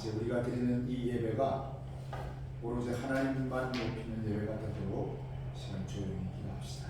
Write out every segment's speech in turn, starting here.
이제 우리가 드리는 이 예배가 오로지 하나님만 높이는 예배가 되도록 시간 조용히 기도합시다.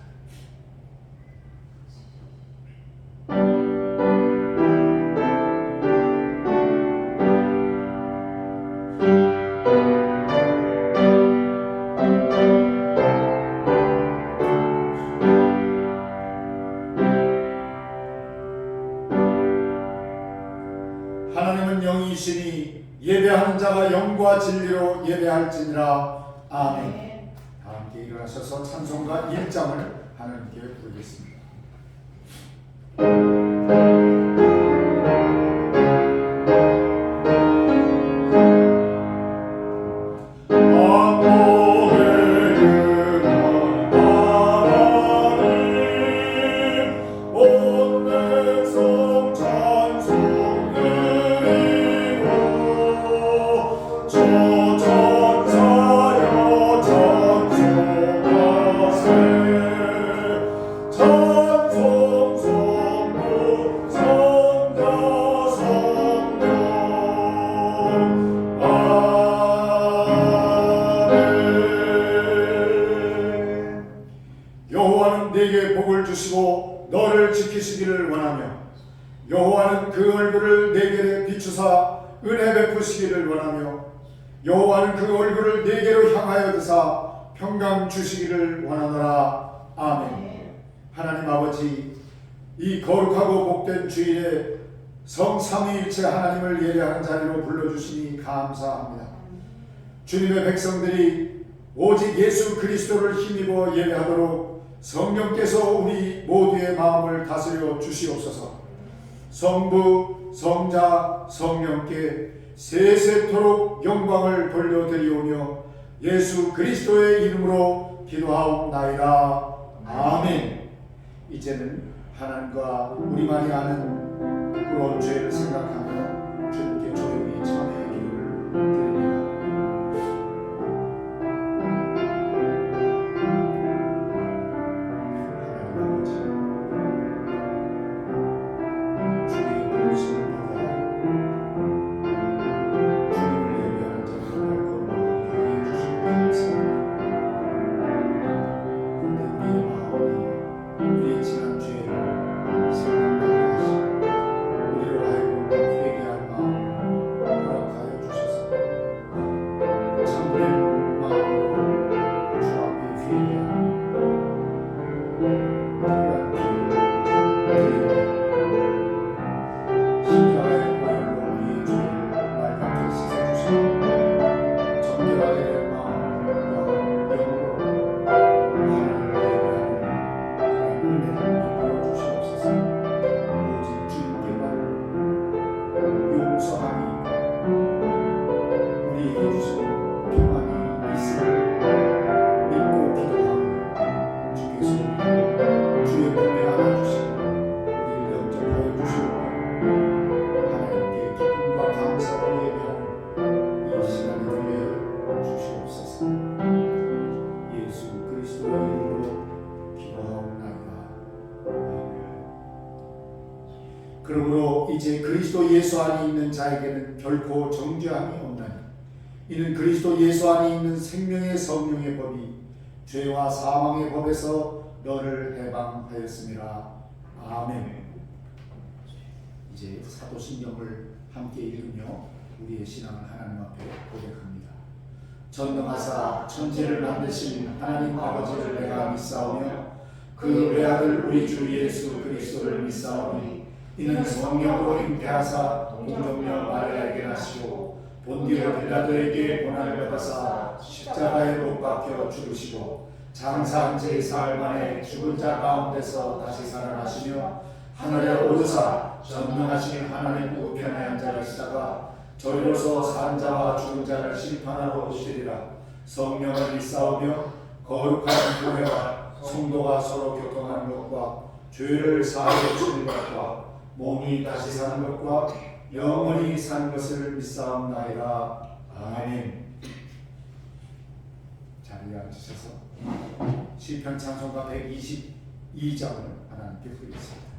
하나님은 영이시니 예배하는 자가 영과 진리로 예배할지니라. 아멘. 다 함께 일어나셔서 찬송가 1장을 하나님께 부르겠습니다. 여호와는 네게 복을 주시고 너를 지키시기를 원하며 여호와는 그 얼굴을 네게 비추사 은혜 베푸시기를 원하며 여호와는 그 얼굴을 네게로 향하여 드사 평강 주시기를 원하노라. 아멘. 하나님 아버지, 이 거룩하고 복된 주일에 성삼위일체 하나님을 예배하는 자리로 불러주시니 감사합니다. 주님의 백성들이 오직 예수 그리스도를 힘입어 예배하도록 성령께서 우리 모두의 마음을 다스려 주시옵소서. 성부, 성자, 성령께 세세토록 영광을 돌려드리오며 예수 그리스도의 이름으로 기도하옵나이다. 아멘. 이제는 하나님과 우리만이 아는 부끄러운 죄를 생각하며 주님께 조용히 참회의 기도를 드립니다. 그러므로 이제 그리스도 예수 안에 있는 자에게는 결코 정죄함이 없나니 이는 그리스도 예수 안에 있는 생명의 성령의 법이 죄와 사망의 법에서 너를 해방하였음이라. 아멘. 이제 사도신경을 함께 읽으며 우리의 신앙을 하나님 앞에 고백합니다. 전능하사 천지를 만드신 하나님 아버지를 내가 믿사오며 그 외아들 우리 주 예수 그리스도를 믿사오니 이는 성령으로 잉태하사 동정녀 마리아에게 나시고 본디오 빌라도에게 고난을 받아사 십자가에 못 박혀 죽으시고 장사한 지 사흘 만에 죽은 자 가운데서 다시 살아나시며 하늘에 오르사 전능하신 하나님 우편에 앉아 계시다가 저리로서 산 자와 죽은 자를 심판하러 오시리라. 성령을 믿사오며 거룩한 교회와 성도가 서로 교통하는 것과 죄를 사하여 주는 것과 몸이 다시 사는 것과 영원히 사는 것을 믿사옵나이다. 아멘. 자리에 앉으셔서 시편 찬송가 122장을 하나님께 드리겠습니다.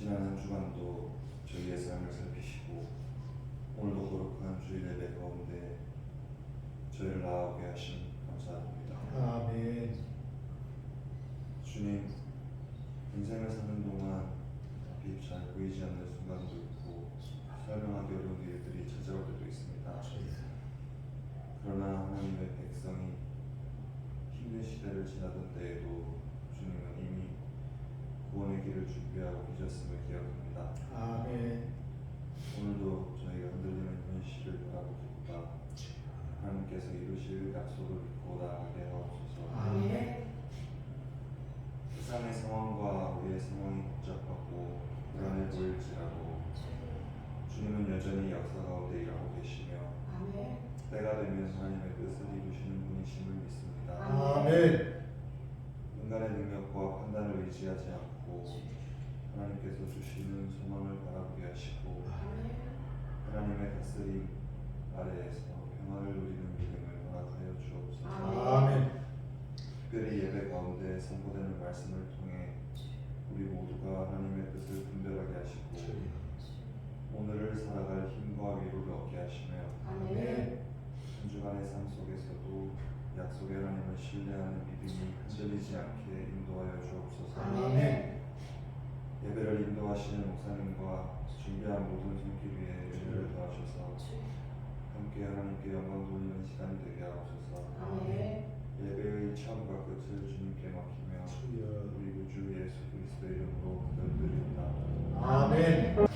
지난 한 주간도 저희의 삶을 살피시고 오늘도 거룩한 주일 예배 가운데 저희를 나아오게 하심 감사합니다. 아멘. 주님, 인생을 사는 동안 빛 잘 보이지 않는 순간도 있고 설명하기 어려운 일들이 찾아올 때도 있습니다. 그러나 하나님의 백성이 힘든 시대를 지나던 때에도 주님은 이미 구원의 길을 준비하고 계셨음을 기억합니다. 아멘. 오늘도 저희가 흔들리는 현실을 바라보기보다 하나님께서 이루실 약속을 믿고 나아가게 하옵소서. 아멘. 세상의 상황과 우리의 상황이 복잡하고 불안해 보일지라도 주님은 여전히 역사 가운데 일하고 계시며 때가 되면 하나님의 뜻을 이루시는 분이심을 믿습니다. 아멘. 인간의 능력과 판단을 의지하지 않고 하나님께서 주시는 소망을 바라보게 하시고 하나님의 다스림 아래에서 평화를 누리는 믿음을 허락하여 주옵소서. 아멘. 특별히 예배 가운데 선포되는 말씀을 통해 우리 모두가 하나님의 뜻을 분별하게 하시고 오늘을 살아갈 힘과 위로를 얻게 하시며 아멘. 한 주간의 삶 속에서도 약속의 하나님을 신뢰하는 믿음이 흔들리지 않게 인도하여 주옵소서. 아멘. 예배를 인도하시는 목사님과 준비한 모든 손길 위에 은혜를 더하셔서 함께 하나님께 영광 돌리는 시간이 되게 하옵소서. 예배의 처음과 끝을 주님께 맡기며 우리 구주 예수 그리스도의 이름으로 기도드립니다. 아멘.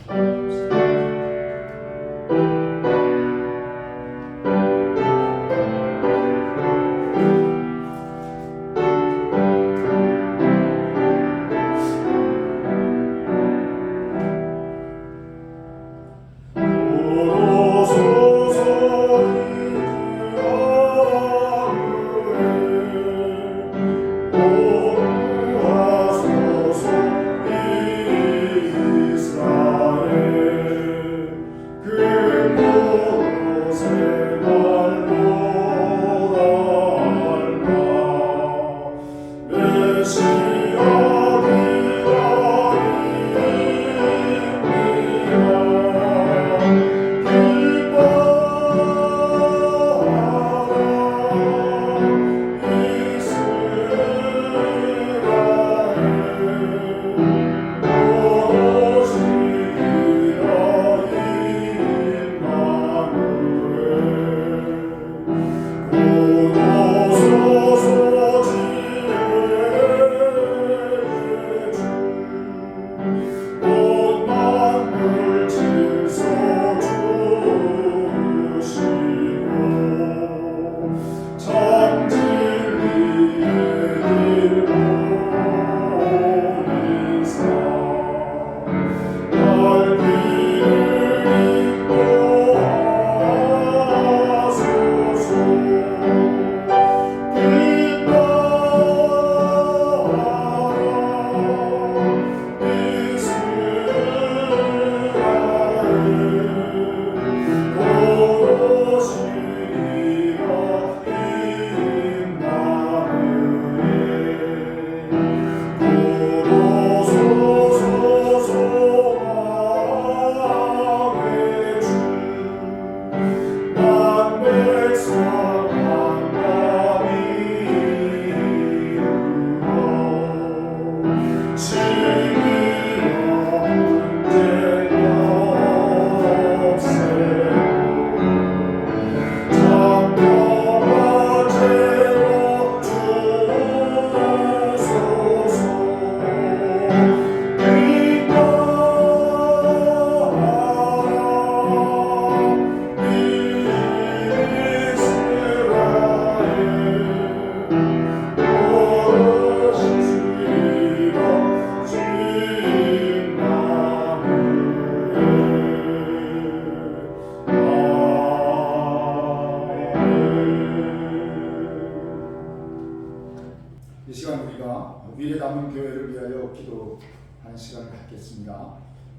미래 남은 교회를 위하여 기도하는 시간을 갖겠습니다.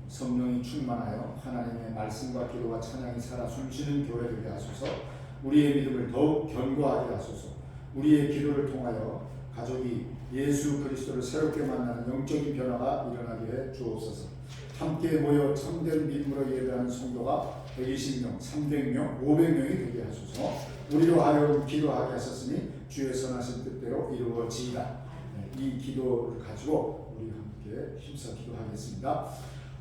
성령이 충만하여 하나님의 말씀과 기도와 찬양이 살아 숨쉬는 교회를 되게 하소서. 우리의 믿음을 더욱 견고하게 하소서. 우리의 기도를 통하여 가족이 예수 그리스도를 새롭게 만나는 영적인 변화가 일어나게 해 주옵소서. 함께 모여 참된 믿음으로 예배하는 성도가 120명, 300명, 500명이 되게 하소서. 우리로 하여금 기도하게 하셨으니 주의 선하신 뜻대로 이루어지이다. 이 기도를 가지고 우리 함께 힘써 기도하겠습니다.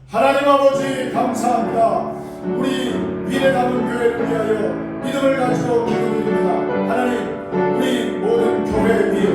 하나님 아버지 감사합니다. 우리 미래 남은 교회를 위하여 믿음을 가지고 기도드립니다. 하나님, 우리 모든 교회 위에,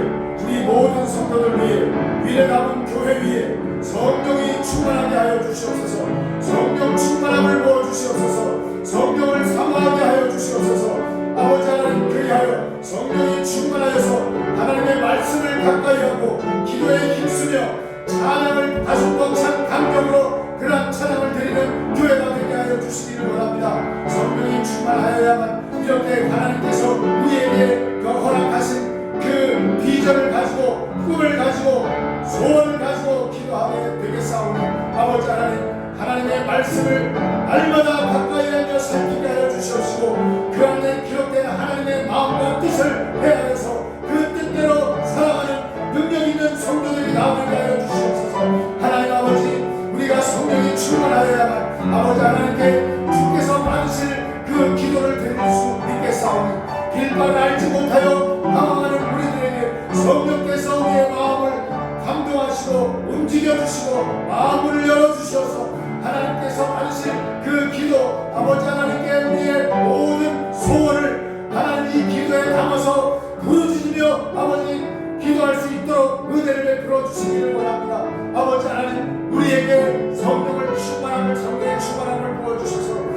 우리 모든 성도들 위해, 미래 남은 교회 위에 성령이 충만하게 하여 주시옵소서. 성령 충만함을 부어 주시옵소서. 성령을 사모하게 하여 주시옵소서. 아버지 하나님, 그리하여 성령이 충만하여서 하나님의 말씀을 가까이 하고 기도에 힘쓰며 찬양을 다시 벅찬 감격으로 그러한 찬양을 드리는 교회가 되게 하여 주시기를 원합니다. 성령이 충만하여야만 이렇게 하나님께서 우리에게 허락하신 그 비전을 가지고, 꿈을 가지고, 소원을 가지고 기도하게 되겠사오니 아버지 하나님, 하나님의 말씀을 날마다 가까이 하며 살피게 하여 주시옵시고 그 안에 기록된 하나님의 마음과 뜻을 헤아려서 그 뜻대로 살아가는 능력 있는 성도들이 나오게 하여 주시옵소서. 하나님 아버지, 우리가 성령이 충만하여야만 아버지 하나님께 주께서 받으실 그 기도를 드릴 수 있겠사오니 길바를 알지 못하여 당황하는 우리들에게 성령께서 우리의 마음을 감동하시고 움직여주시고 마음을 열어주셔서 하나님께서 받으실 그 기도, 아버지 하나님께 우리의 모든 소원을 하나님 이 기도에 담아서 부르짖으며 아버지 기도할 수 있도록 은혜를 베풀어 주시기를 원합니다. 아버지 하나님, 우리에게 성령을 충만함을, 성령의 충만함을 부어주셔서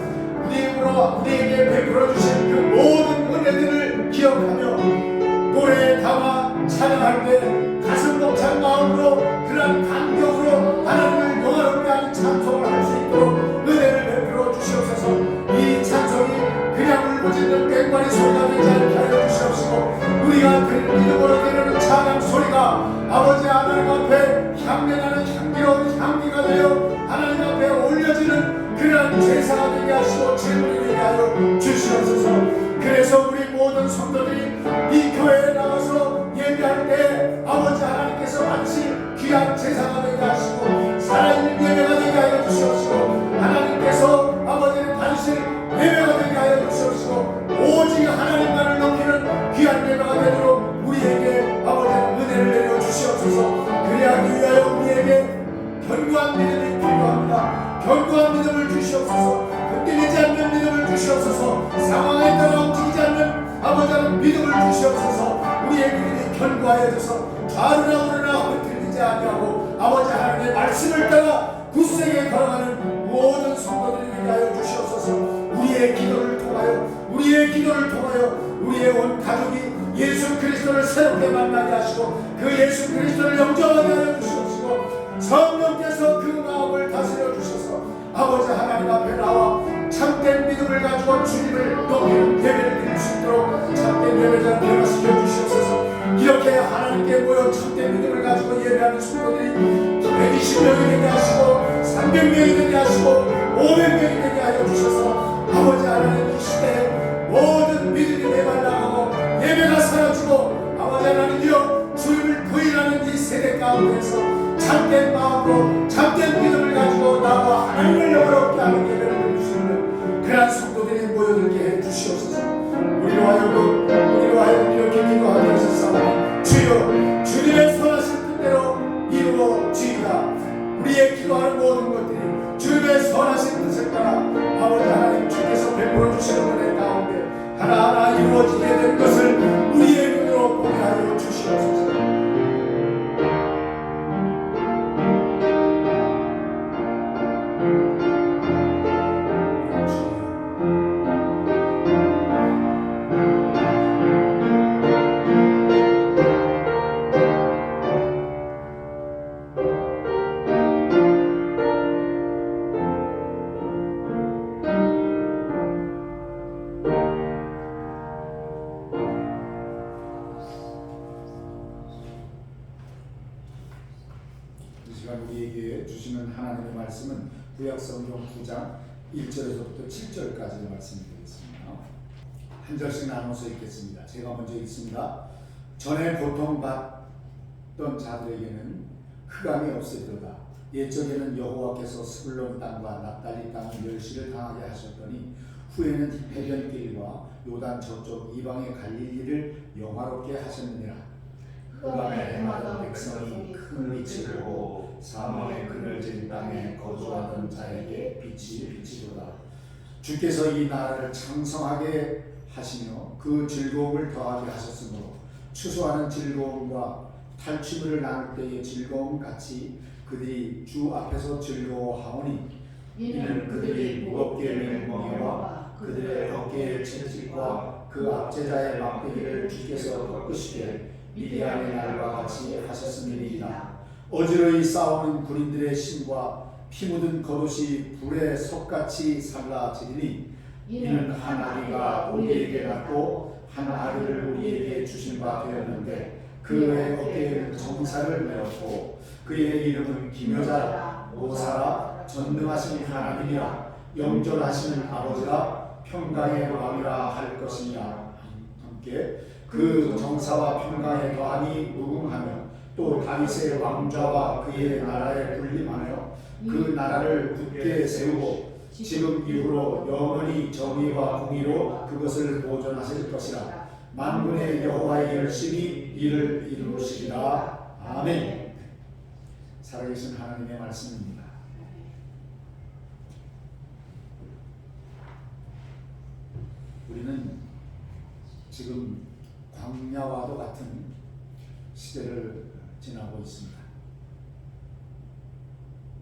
우리에게 베풀어 주신 그 모든 은혜들을 기억하며 노래에 담아 찬양할 때 가슴 벅찬 마음으로 그런 감격으로 하나님을 영화롭게 하는 찬송을 할 수 있도록 은혜를 베풀어 주시옵소서. 이 찬송이 그냥 울부짖는 꽹과리 소리가 되지 않게 하여 주시옵시고 우리가 믿음으로 드리는 찬양 소리가 아버지 하나님 앞에 향내나는 향기로운 향기가 되어 하나님 앞에 올려지는 그런 제사가 되게 하시고 제물이 되게 하여 주시옵소서. 그래서 우리 모든 성도들이 이 교회에 나가서 예배할 때 아버지 하나님께서 마치 귀한 제사가 되게 하시고 살아있는 예배가 되게 하여 주시옵시고 하나님께서 아버지를 받으실 예배가 되게 하여 주시옵시고 오직 하나님만을 높이는 귀한 예배가 되도록 우리에게 아버지는 은혜를 내려 주시옵소서. 그리하기 위하여 우리에게 견고한 믿음이 필요합니다. 견고한 믿음을 주시옵소서. 흔들리지 않는 믿음을 주시옵소서. 상황에 따라 움직이지 않는 아버지 하나님 믿음을 주시옵소서. 우리의 믿음이 견고하여져서 좌우나 우르나 흔들리지 아니하고 아버지 하나님의 말씀을 따라 굳세게 걸어가는 모든 성도들이 되게 하여 주시옵소서. 우리의 기도를 통하여 우리의 온 가족이 예수 그리스도를 새롭게 만나게 하시고 그 예수 그리스도를 영접하게 하여 주시옵시고 성령께서 그 마음을 다스려 주셔서 아버지 하나님 앞에 나와 참된 믿음을 가지고 주님을 높이는 예배를 드릴 수 있도록 참된 예배자를 변화시켜 주시옵소서. 이렇게 하나님께 모여 참된 믿음을 가지고 예배하는 성도들이 120명이 되게 하시고 300명이 되게 하시고 500명이 되게 하여 주셔서 아버지 하나님 이 시대에 모든 믿음이 메말라하고 예배가 사라지고 아버지 하나님이여 주님을 부인하는 이 세대 가운데서 참된 마음으로 참된 믿음을 가지고 나와 하나님을 영원롭게 하는 예배를 드릴 수 있는 그러한 성도들이 모여들게 해 주시옵소서. 우리로 하여금 이렇게 기도하게 하셨사오니 주여 주님의 선하신 뜻대로 이루어지이다. 우리의 기도하는 모든 것들이 주님의 선하신 뜻을 따라 아버지 하나님 주께서 베풀어 주시는 은혜 가운데 하나하나 이루어지게 된 것을 우리의 눈으로 보게 하여 주시옵소서. 우리에게 주시는 하나님의 말씀은 구약성경 9장 1절에서부터 7절까지의 말씀이 되겠습니다. 한 절씩 나눠서 읽겠습니다. 제가 먼저 읽습니다. 전에 고통받 자들에게는 흑암이 없으리로다. 옛적에는 여호와께서 스불론 땅과 납달리 땅의 멸시를 당하게 하셨더니 후에는 해변길과 요단 저쪽 이방의 갈릴리를 영화롭게 하셨느니라. 흑암에 행하던 백성이 큰 빛을 보고 사망의 그늘진 땅에 거주하던 자에게 빛이 비치도다. 주께서 이 나라를 창성하게 하시며 그 즐거움을 더하게 하셨으므로 추수하는 즐거움과 탈취물을 나눌 때의 즐거움 같이 그들이 주 앞에서 즐거워하오니 이는 그들이 무겁게 메는 멍에와 그들의 어깨의 채찍과 그 압제자의 막대기를 주께서 꺾으시되 미디안의 날과 같이 하셨음이니이다. 어지러이 싸우는 군인들의 신과 피 묻은 겉옷이 불에 석같이 살라지리니 이는 한 아기가 우리에게 낳고 한 아들을 우리에게 주신 바 되었는데 그의 어깨에는 정사를 메었고 그의 이름은 기묘자라 모사라 전능하신 하나님이라 영존하시는 아버지라 평강의 왕이라 할 것이니라. 함께 그 정사와 평강에 더하니 무궁하며 또 다윗의 왕좌와 그의 나라에 군림하며 그 나라를 굳게 세우고 지금 이후로 영원히 정의와 공의로 그것을 보존하실 것이라. 만군의 여호와의 열심히 이를 이루시리라. 아멘. 살아계신 하나님의 말씀입니다. 우리는 지금 광야와도 같은 시대를 지나고 있습니다.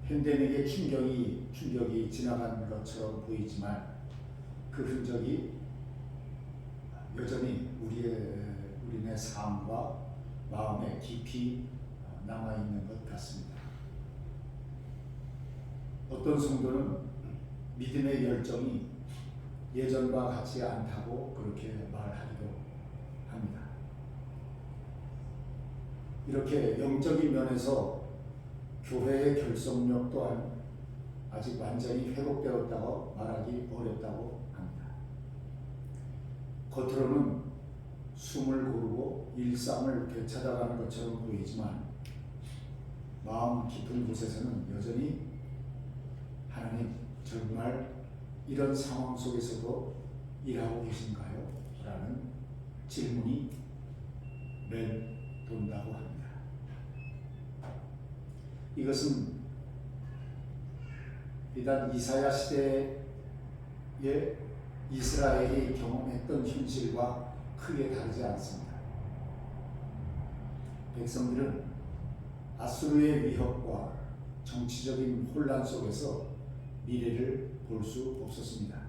현대인에게 충격이 지나간 것처럼 보이지만 그 흔적이 여전히 우리네 삶과 마음에 깊이 남아있는 것 같습니다. 어떤 성도는 믿음의 열정이 예전과 같지 않다고 그렇게 말하기도 합니다. 이렇게 영적인 면에서 교회의 결속력 또한 아직 완전히 회복되었다고 말하기 어렵다고 합니다. 겉으로는 숨을 고르고 일상을 되찾아가는 것처럼 보이지만 마음 깊은 곳에서는 여전히 하나님 정말 이런 상황 속에서도 일하고 계신가요? 라는 질문이 맴돈다고 합니다. 이것은 비단 이사야 시대의 이스라엘이 경험했던 현실과 크게 다르지 않습니다. 백성들은 아수르의 위협과 정치적인 혼란 속에서 미래를 볼 수 없었습니다.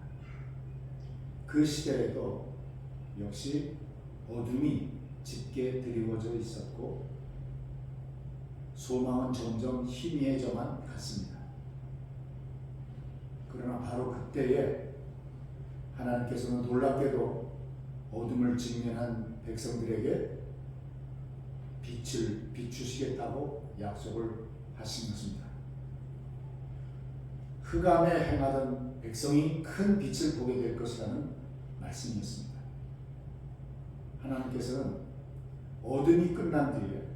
그 시대에도 역시 어둠이 짙게 드리워져 있었고 소망은 점점 희미해져만 갔습니다. 그러나 바로 그때에 하나님께서는 놀랍게도 어둠을 직면한 백성들에게 빛을 비추시겠다고 약속을 하신 것입니다. 흑암에 행하던 백성이 큰 빛을 보게 될 것이라는 말씀이었습니다. 하나님께서는 어둠이 끝난 뒤에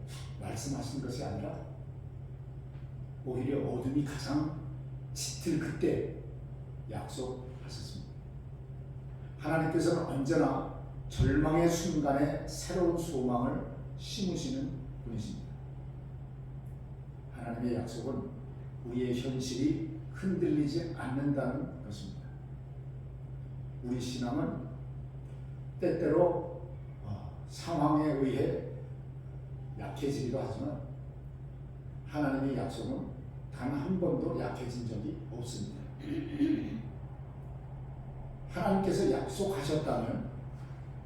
말씀하신 것이 아니라 오히려 어둠이 가장 짙을 그때 약속하셨습니다. 하나님께서는 언제나 절망의 순간에 새로운 소망을 심으시는 분이십니다. 하나님의 약속은 우리의 현실이 흔들리지 않는다는 것입니다. 우리 신앙은 때때로 상황에 의해 약해지기도 하지만 하나님의 약속은 단 한 번도 약해진 적이 없습니다. 하나님께서 약속하셨다면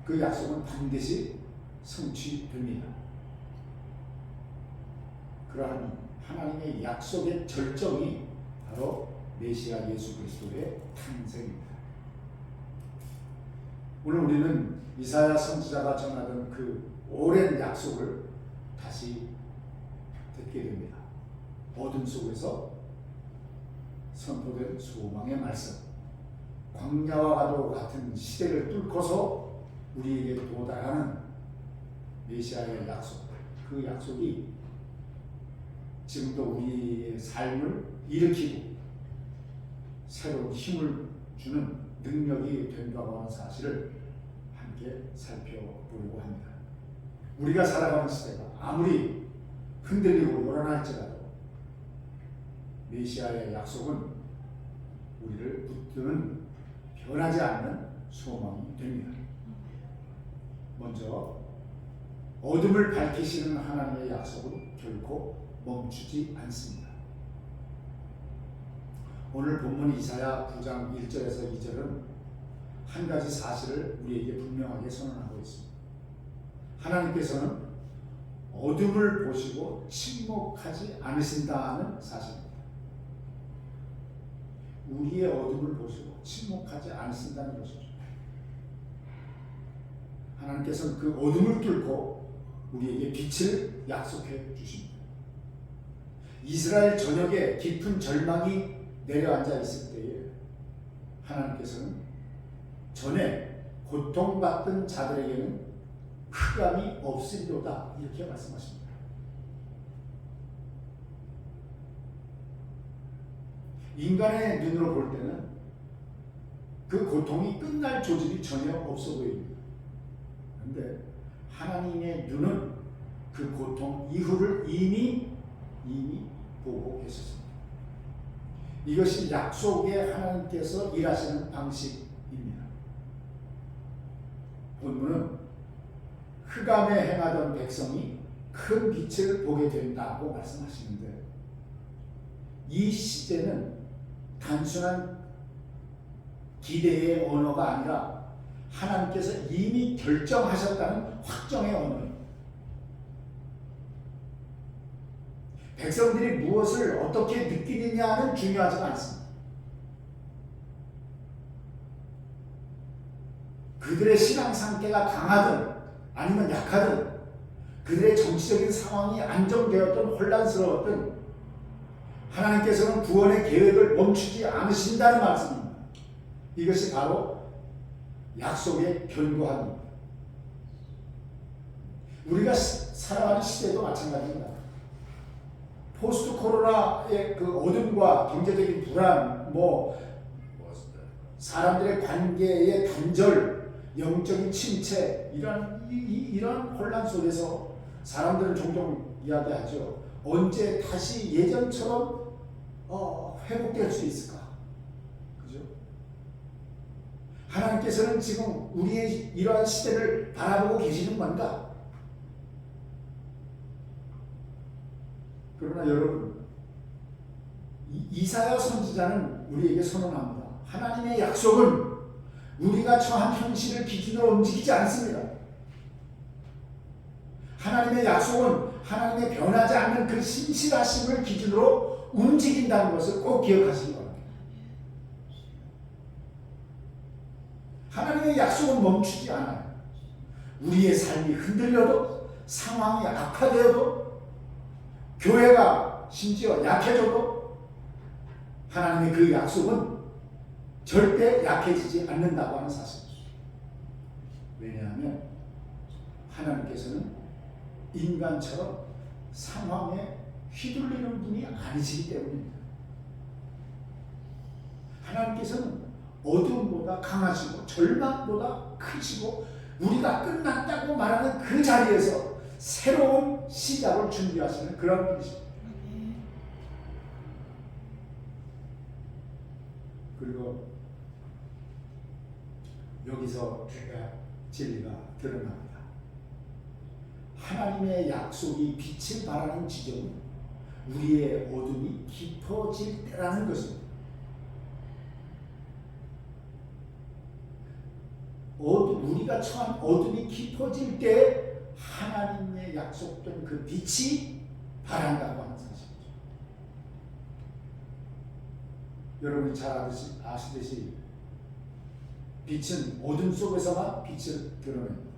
그 약속은 반드시 성취됩니다. 그러한 하나님의 약속의 절정이 바로 메시아 예수 그리스도의 탄생입니다. 오늘 우리는 이사야 선지자가 전하던 그 오랜 약속을 다시 듣게 됩니다. 어둠 속에서 선포된 소망의 말씀, 광야와도 같은 시대를 뚫고서 우리에게 도달하는 메시아의 약속, 그 약속이 지금도 우리의 삶을 일으키고 새로운 힘을 주는 능력이 된다고 하는 사실을 함께 살펴보려고 합니다. 우리가 살아가는 시대가 아무리 흔들리고 요란할지라도 메시아의 약속은 우리를 붙드는 변하지 않는 소망이 됩니다. 먼저 어둠을 밝히시는 하나님의 약속은 결코 멈추지 않습니다. 오늘 본문 이사야 9장 1절에서 2절은 한 가지 사실을 우리에게 분명하게 선언하고 있습니다. 하나님께서는 어둠을 보시고 침묵하지 않으신다는 사실입니다. 우리의 어둠을 보시고 침묵하지 않으신다는 것이죠. 하나님께서는 그 어둠을 뚫고 우리에게 빛을 약속해 주십니다. 이스라엘 전역에 깊은 절망이 내려앉아 있을 때에 하나님께서는 전에 고통받던 자들에게는 흑암이 없으리로다 이렇게 말씀하십니다. 인간의 눈으로 볼 때는 그 고통이 끝날 조짐이 전혀 없어 보입니다. 그런데 하나님의 눈은 그 고통 이후를 이미 보고 계셨습니다. 이것이 약속의 하나님께서 일하시는 방식입니다. 본문은 흑암에 행하던 백성이 큰 빛을 보게 된다고 말씀하시는데 이 시대는 단순한 기대의 언어가 아니라 하나님께서 이미 결정하셨다는 확정의 언어입니다. 백성들이 무엇을 어떻게 느끼느냐는 중요하지 않습니다. 그들의 신앙 상태가 강하든 아니면 약하든 그들의 정치적인 상황이 안정되었든 혼란스러웠든 하나님께서는 구원의 계획을 멈추지 않으신다는 말씀입니다. 이것이 바로 약속의 견고함입니다. 우리가 살아가는 시대도 마찬가지입니다. 포스트 코로나의 그 어둠과 경제적인 불안, 사람들의 관계의 단절, 영적인 침체, 이런 혼란 속에서 사람들은 종종 이야기하죠. 언제 다시 예전처럼 회복될 수 있을까? 그죠? 하나님께서는 지금 우리의 이러한 시대를 바라보고 계시는 건가? 그러나 여러분, 이사야 선지자는 우리에게 선언합니다. 하나님의 약속은 우리가 처한 현실을 기준으로 움직이지 않습니다. 하나님의 약속은 하나님의 변하지 않는 그 신실하심을 기준으로 움직인다는 것을 꼭 기억하시기 바랍니다. 하나님의 약속은 멈추지 않아요. 우리의 삶이 흔들려도, 상황이 악화되어도, 교회가 심지어 약해져도 하나님의 그 약속은 절대 약해지지 않는다고 하는 사실입니다. 왜냐하면 하나님께서는 인간처럼 상황에 휘둘리는 분이 아니시기 때문입니다. 하나님께서는 어둠보다 강하시고 절망보다 크시고 우리가 끝났다고 말하는 그 자리에서 새로운 시작을 준비하시는 그런 분이십니다. 그리고 여기서 진리가 드러납니다. 하나님의 약속이 빛을 발하는 지점은 우리의 어둠이 깊어질 때라는 것입니다. 우리가 처한 어둠이 깊어질 때 하나님의 약속된 그 빛이 발한다고 하는 사실이죠. 여러분이 잘 아시듯이 빛은 어둠 속에서만 빛을 드러냅니다.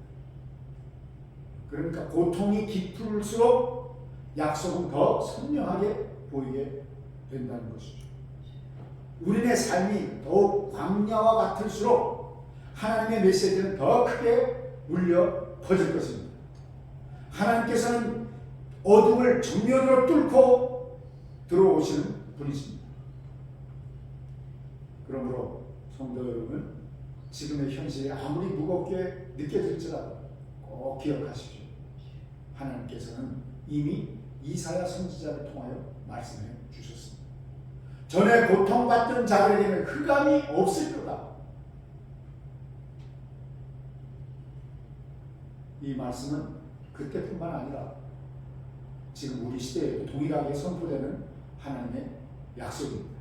그러니까 고통이 깊을수록 약속은 더 선명하게 보이게 된다는 것이죠. 우리의 삶이 더욱 광야와 같을수록 하나님의 메시지는 더 크게 울려 퍼질 것입니다. 하나님께서는 어둠을 정면으로 뚫고 들어오시는 분이십니다. 그러므로 성도 여러분, 지금의 현실이 아무리 무겁게 느껴질지라도 꼭 기억하십시오. 하나님께서는 이미 이사야 선지자를 통하여 말씀해 주셨습니다. 전에 고통받던 자들에게는 흑암이 없을 거다. 이 말씀은 그때뿐만 아니라 지금 우리 시대에도 동일하게 선포되는 하나님의 약속입니다.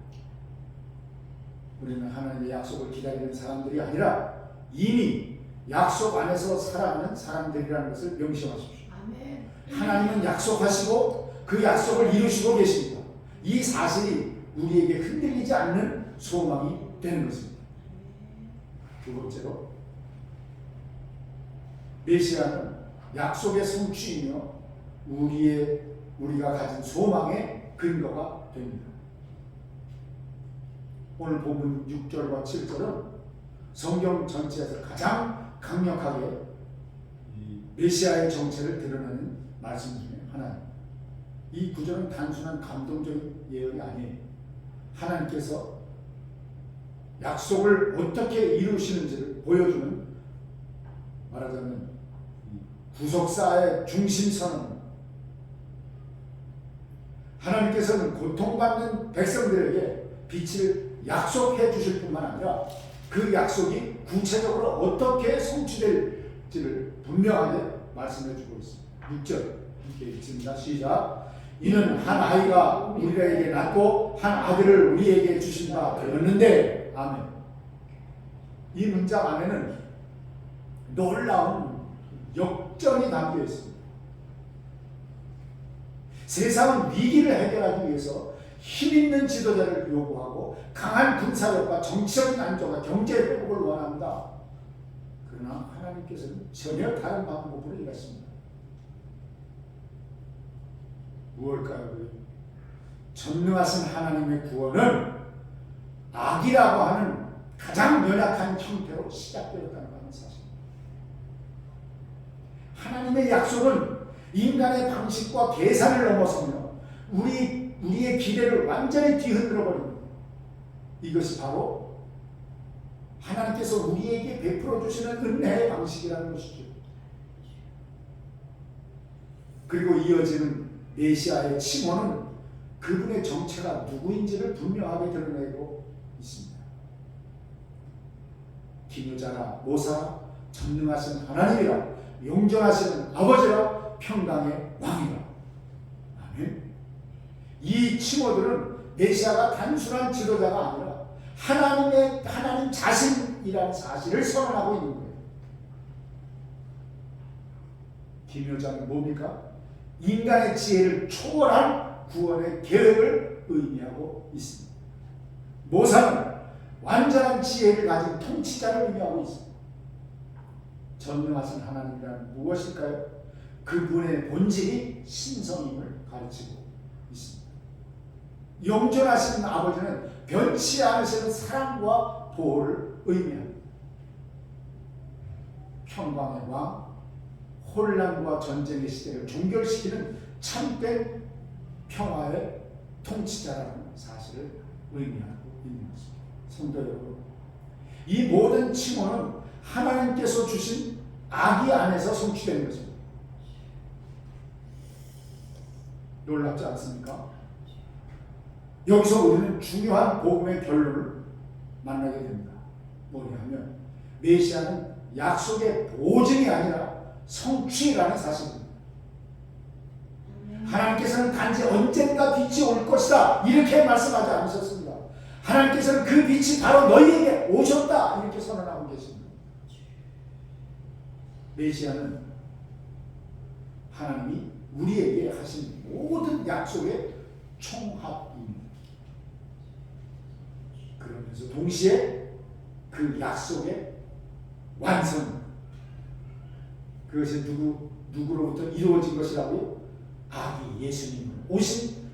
우리는 하나님의 약속을 기다리는 사람들이 아니라 이미 약속 안에서 살아가는 사람들이라는 것을 명심하십시오. 아멘. 하나님은 약속하시고 그 약속을 이루시고 계십니다. 이 사실이 우리에게 흔들리지 않는 소망이 되는 것입니다. 두 번째로, 메시아는 약속의 성취이며 우리가 가진 소망의 근거가 됩니다. 오늘 본문 6절과 7절은 성경 전체에서 가장 강력하게 이 메시아의 정체를 드러내는 말씀 중에 하나입니다. 이 구절은 단순한 감동적인 예언이 아니에요. 하나님께서 약속을 어떻게 이루시는지를 보여주는, 말하자면 구속사의 중심선언. 하나님께서는 고통받는 백성들에게 빛을 약속해 주실 뿐만 아니라 그 약속이 구체적으로 어떻게 성취될지를 분명하게 말씀해 주고 있습니다. 6절 함께 읽습니다. 시작. 이는 한 아이가 우리에게 낳고 한 아들을 우리에게 주신 바 되었는데. 아멘. 이 문장 안에는 놀라운 역전이 담겨 있습니다. 세상은 위기를 해결하기 위해서 힘있는 지도자를 요구하고 강한 군사력과 정치적인 안정과 경제 회복을 원합니다. 그러나 하나님께서는 전혀 다른 방법으로 일하십니다. 무엇일까요? 전능하신 하나님의 구원은 악이라고 하는 가장 연약한 형태로 시작되었다는 사실입니다. 하나님의 약속은 인간의 방식과 계산을 넘어서며 우리의 기대를 완전히 뒤흔들어 버립니다. 이것이 바로 하나님께서 우리에게 베풀어 주시는 은혜의 방식이라는 것이죠. 그리고 이어지는 메시아의 칭호는 그분의 정체가 누구인지를 분명하게 드러내고 있습니다. 기묘자라 모사라 전능하신 하나님이라 영존하시는 아버지라 평강의 왕이라. 아멘. 이 칭호들은 메시아가 단순한 지도자가 아니라 하나님 자신이라는 사실을 선언하고 있는 거예요. 기묘자는 뭡니까? 인간의 지혜를 초월한 구원의 계획을 의미하고 있습니다. 모사는 완전한 지혜를 가진 통치자를 의미하고 있습니다. 전능하신 하나님이란 무엇일까요? 그분의 본질이 신성임을 가르치고 있습니다. 영존하시는 아버지는 변치 않으시는 사랑과 보호를 의미합니다. 평강의 왕, 혼란과 전쟁의 시대를 종결시키는 참된 평화의 통치자라는 사실을 의미하고 있는 것입니다. 성도 여러분, 이 모든 칭호는 하나님께서 주신 아기 안에서 성취되는 것입니다. 놀랍지 않습니까? 여기서 우리는 중요한 복음의 결론을 만나게 됩니다. 뭐냐면 메시아는 약속의 보증이 아니라 성취라는 사실입니다. 하나님께서는 단지 언젠가 빛이 올 것이다 이렇게 말씀하지 않으셨습니다. 하나님께서는 그 빛이 바로 너희에게 오셨다 이렇게 선언하고 계십니다. 메시아는 하나님이 우리에게 하신 모든 약속의 총합입니다. 그러면서 동시에 그 약속의 완성, 그것이 누구로부터 이루어진 것이라고요? 아기 예수님을 오신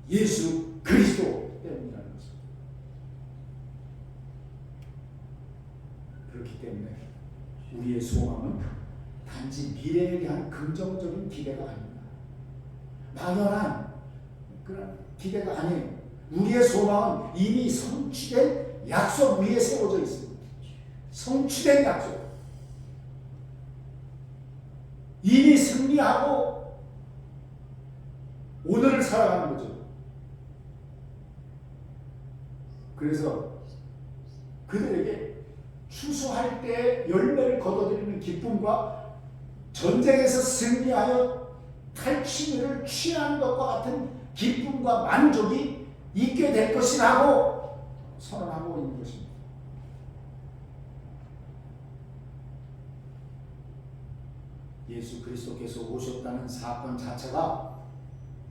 예수 그리스도 때문이라는 것입니다. 그렇기 때문에 우리의 소망은 단지 미래에 대한 긍정적인 기대가 아닙니다. 막연한 그런 기대가 아니에요. 우리의 소망은 이미 성취된 약속 위에 세워져 있습니다. 성취된 약속. 이미 승리하고 오늘을 살아가는 거죠. 그래서 그들에게 추수할 때 열매를 거둬들이는 기쁨과 전쟁에서 승리하여 탈취를 취하는 것과 같은 기쁨과 만족이 있게 될 것이라고 선언하고 있는 것입니다. 예수 그리스도께서 오셨다는 사건 자체가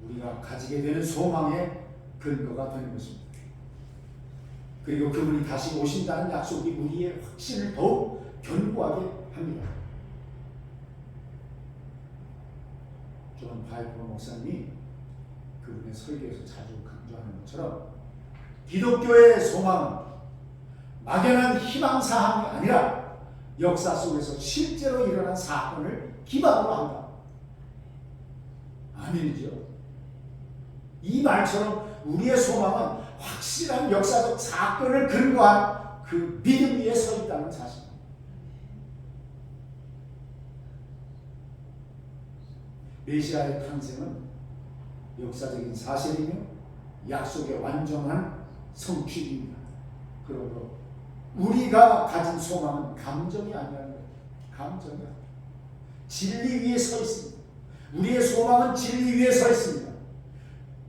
우리가 가지게 되는 소망의 근거가 되는 것입니다. 그리고 그분이 다시 오신다는 약속이 우리의 확신을 더욱 견고하게 합니다. 존 파이퍼 목사님이 그분의 설교에서 자주 강조하는 것처럼 기독교의 소망은 막연한 희망사항이 아니라 역사 속에서 실제로 일어난 사건을 기반으로 한다. 아멘이죠. 이 말처럼 우리의 소망은 확실한 역사적 사건을 근거한 그 믿음 위에 서 있다는 사실입니다. 메시아의 탄생은 역사적인 사실이며 약속의 완전한 성취입니다. 그러므로 우리가 가진 소망은 감정이 아니라는 거예요. 감정이 아니라 진리 위에 서 있습니다. 우리의 소망은 진리 위에 서 있습니다.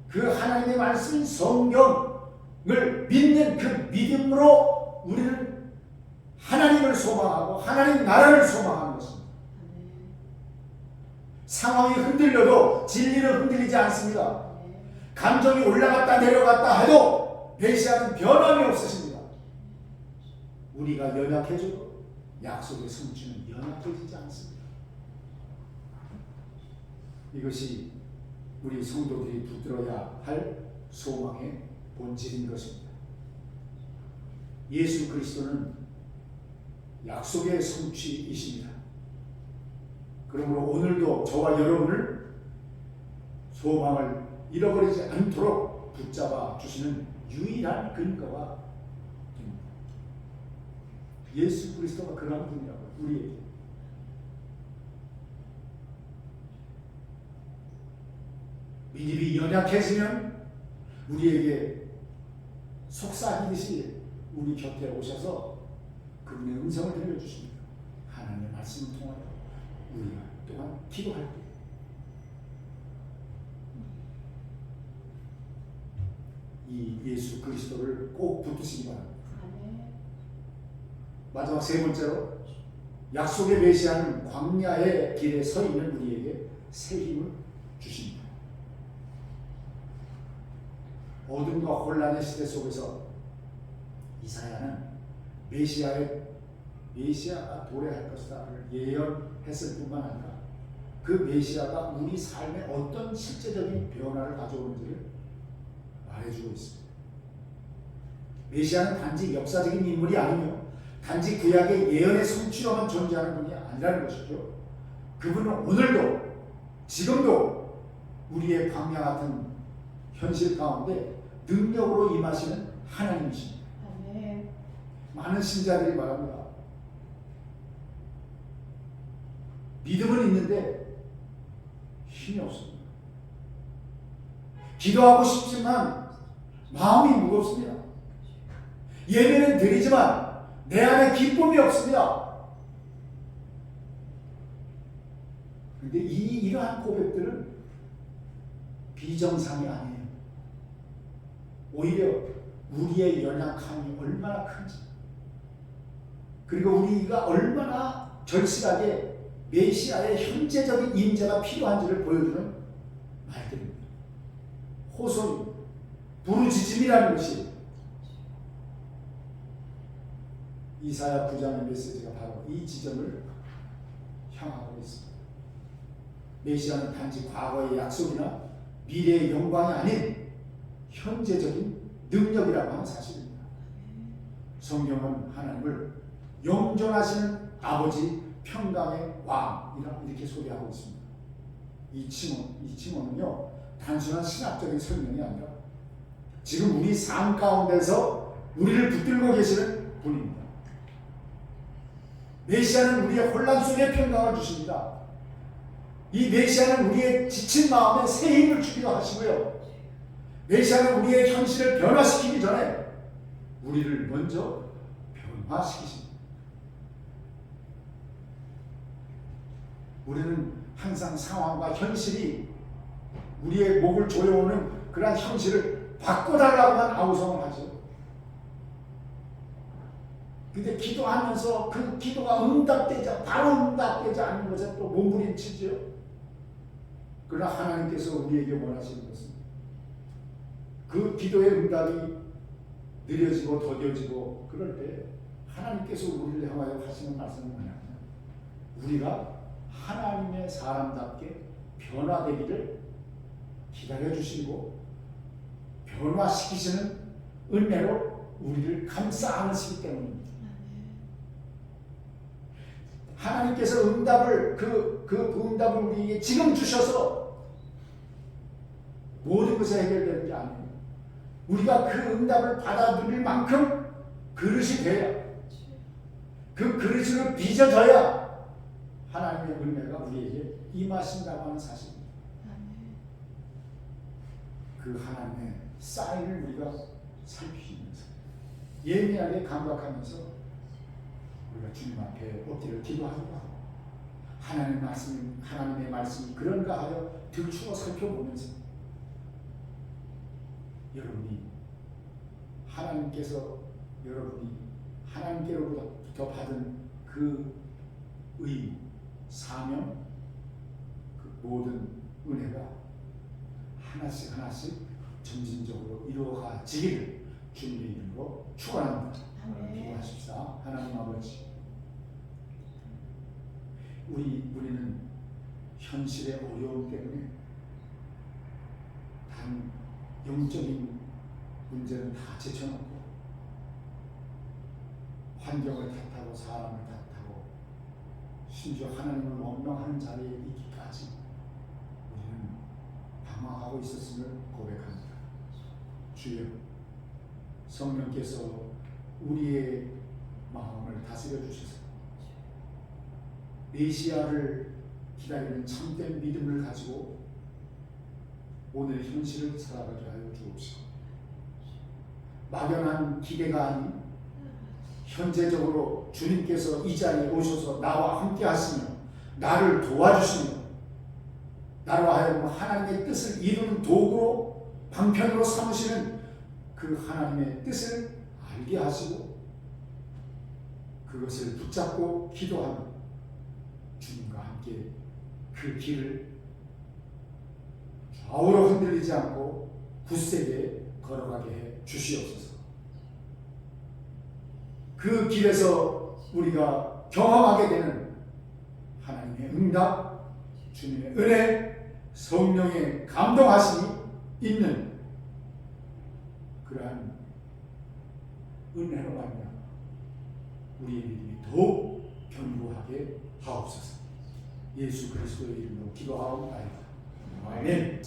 그 하나님의 말씀 성경을 믿는 그 믿음으로 우리는 하나님을 소망하고 하나님 나라를 소망하는 것입니다. 상황이 흔들려도 진리는 흔들리지 않습니다. 감정이 올라갔다 내려갔다 해도 메시아는 변함이 없으십니다. 우리가 연약해져도 약속의 성취는 연약해지지 않습니다. 이것이 우리 성도들이 붙들어야 할 소망의 본질인 것입니다. 예수 그리스도는 약속의 성취이십니다. 그러므로 오늘도 저와 여러분을 소망을 잃어버리지 않도록 붙잡아 주시는 유일한 근거가 됩니다. 예수 그리스도가 그런 분이라고 우리에게. 믿음이 연약해지면 우리에게 속삭이듯이 우리 곁에 오셔서 그분의 음성을 들려주십니다. 하나님의 말씀을 통하여 우리가 또한 기도할 때 이 예수 그리스도를 꼭 붙드시기 바랍니다. 마지막 세 번째로 약속의 메시아는 광야의 길에 서 있는 우리에게 새 힘을 주십니다. 어둠과 혼란의 시대 속에서 이사야는 메시아가 도래할 것이다를 예언했을 뿐만 아니라 그 메시아가 우리 삶에 어떤 실제적인 변화를 가져오는지를 말해주고 있습니다. 메시아는 단지 역사적인 인물이 아니며 단지 구약의 예언의 성취로만 존재하는 분이 아니라는 것이죠. 그분은 오늘도 지금도 우리의 광야 같은 현실 가운데 능력으로 임하시는 하나님이십니다. 많은 신자들이 말합니다. 믿음은 있는데 힘이 없습니다. 기도하고 싶지만 마음이 무겁습니다. 예배는 드리지만 내 안에 기쁨이 없습니다. 그런데 이러한 고백들은 비정상이 아니에요. 오히려 우리의 연약함이 얼마나 큰지, 그리고 우리가 얼마나 절실하게 메시아의 현재적인 임재가 필요한지를 보여주는 말들입니다. 호소리, 부르짖음이라는 것이 이사야 9장의 메시지가 바로 이 지점을 향하고 있습니다. 메시아는 단지 과거의 약속이나 미래의 영광이 아닌 현재적인 능력이라고 하는 사실입니다. 성경은 하나님을 영존하시는 아버지, 평강의 왕이라 이렇게 소개하고 있습니다. 이 칭호는요, 단순한 신학적인 설명이 아니라 지금 우리 삶 가운데서 우리를 붙들고 계시는 분입니다. 메시아는 우리의 혼란 속에 평강을 주십니다. 이 메시아는 우리의 지친 마음에 새 힘을 주기도 하시고요. 메시아는 우리의 현실을 변화시키기 전에 우리를 먼저 변화시키십니다. 우리는 항상 상황과 현실이 우리의 목을 조여오는 그러한 현실을 바꿔달라고만 아우성을 하죠. 근데 기도하면서 그 기도가 바로 응답되지 않는 것에 또 몸부림치죠. 그러나 하나님께서 우리에게 원하시는 것은 그 기도의 응답이 느려지고 더뎌지고 그럴 때 하나님께서 우리를 향하여 하시는 말씀은 뭐냐면 우리가 하나님의 사람답게 변화되기를 기다려주시고 변화시키시는 은혜로 우리를 감싸 안으시기 때문입니다. 하나님께서 응답을 그 응답을 우리에게 지금 주셔서 모든 것이 해결되는 게 아니에요. 우리가 그 응답을 받아들일 만큼 그릇이 돼야, 그 그릇으로 빚어져야 하나님의 은혜가 우리에게 임하신다고 하는 사실입니다. 그 하나님의 사인을 우리가 살피면서 예민하게 감각하면서 우리가 주님 앞에 엎드려 기도하기도 하고 하나님의 말씀이 그런가 하여 들추어 살펴보면서 여러분이 하나님께로부터 받은 그 의무, 사명, 그 모든 은혜가 하나씩 점진적으로 이루어지기를 주님의 이름으로 축원합니다. 기도하십시다. 하나님 아버지, 우리는 현실의 어려움 때문에 단 영적인 문제는 다 제쳐놓고 환경을 탓하고 사람을 탓하고 심지어 하나님을 원망하는 자리에 있기까지 우리는 방황하고 있었음을 고백합니다. 주여, 성령께서 우리의 마음을 다스려 주셔서 메시아를 기다리는 참된 믿음을 가지고 오늘 현실을 살아가게 하여 주옵시고, 막연한 기대가 아닌 현재적으로 주님께서 이 자리에 오셔서 나와 함께 하시며 나를 도와주시며 나로 하여금 하나님의 뜻을 이루는 도구로 방편으로 삼으시는 그 하나님의 뜻을 알게 하시고 그것을 붙잡고 기도하며 주님과 함께 그 길을 좌우로 흔들리지 않고 굳세게 걸어가게 해 주시옵소서. 그 길에서 우리가 경험하게 되는 하나님의 응답, 주님의 은혜, 성령의 감동하심이 있는 그러한 은혜로 말미암아 우리의 믿음이 더욱 견고하게 하옵소서. 예수 그리스도의 이름으로 기도하옵나이다. 아멘.